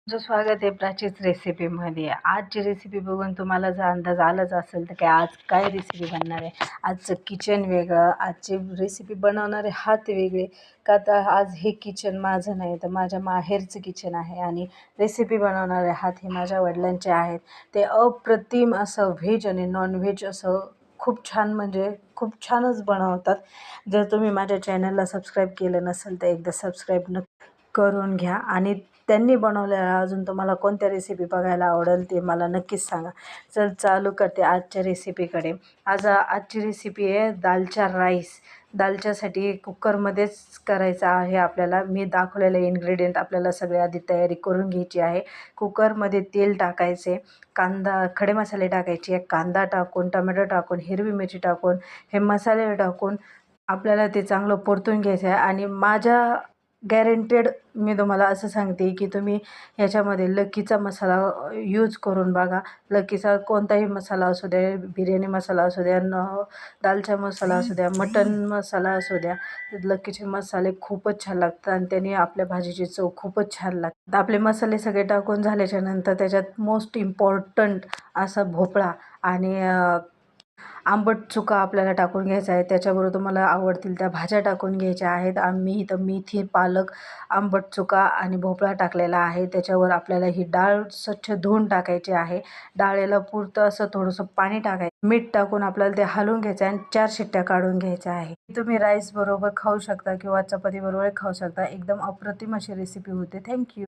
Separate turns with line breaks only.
स्वागत आहे प्राचीच रेसिपीमध्ये. आजची रेसिपी बघून तुम्हाला जर अंदाज आलाच असेल तर काय आज काय रेसिपी बनणार आहे. आजचं किचन वेगळं, आजची रेसिपी बनवणारे हात वेगळे. का तर आज हे किचन माझं नाही तर माझ्या माहेरचं किचन आहे आणि रेसिपी बनवणारे हात हे माझ्या वडिलांचे आहेत. ते अप्रतिम असं व्हेज आणि नॉनव्हेज असं खूप छान म्हणजे खूप छानच बनवतात. जर तुम्ही माझ्या चॅनलला सबस्क्राईब केलं नसेल तर एकदा सबस्क्राईब करून घ्या आणि त्यांनी बनवलेल्या अजून तुम्हाला कोणत्या रेसिपी बघायला आवडेल ते मला नक्कीच सांगा. चल चालू करते आजच्या रेसिपीकडे. आजची रेसिपी आहे दालचा राईस. दालच्यासाठी कुकरमध्येच करायचा आहे आपल्याला. मी दाखवलेले इन्ग्रेडियंट आपल्याला सगळे आधी तयारी करून घ्यायची आहे. कुकरमध्ये तेल टाकायचे, खडे मसाले टाकायचे, कांदा टाकून, टोमॅटो टाकून, हिरवी मिरची टाकून, हे मसाले टाकून आपल्याला ते चांगलं परतून घ्यायचं आहे. आणि माझ्या गॅरंटेड मी तुम्हाला असं सांगते की तुम्ही ह्याच्यामध्ये लक्कीचा मसाला यूज करून बघा. लक्कीचा कोणताही मसाला असू द्या, बिर्याणी मसाला असू द्या, दालचा मसाला असू द्या, मटन मसाला असू द्या, लक्कीचे मसाले खूपच छान लागतात आणि त्याने आपल्या भाजीची चव खूपच छान लागते. आपले मसाले सगळे टाकून झाल्याच्या नंतर त्याच्यात मोस्ट इम्पॉर्टंट असा भोपळा आणि आंबट चुका आपल्याला टाकून घ्यायचा आहे. त्याच्याबरोबर तुम्हाला आवडतील त्या भाज्या टाकून घ्यायच्या आहेत. आम्ही इथं मेथी, पालक, आंबट चुका आणि भोपळा टाकलेला आहे. त्याच्यावर आपल्याला ही डाळ स्वच्छ धुवून टाकायची आहे. डाळीला पुरतं असं थोडंसं पाणी टाकायचं, मीठ टाकून आपल्याला ते हलवून घ्यायचं आहे आणि 4 शिट्ट्या काढून घ्यायच्या आहे. तुम्ही राईस बरोबर खाऊ शकता किंवा चपाती बरोबर खाऊ शकता. एकदम अप्रतिम अशी रेसिपी होते. थँक्यू.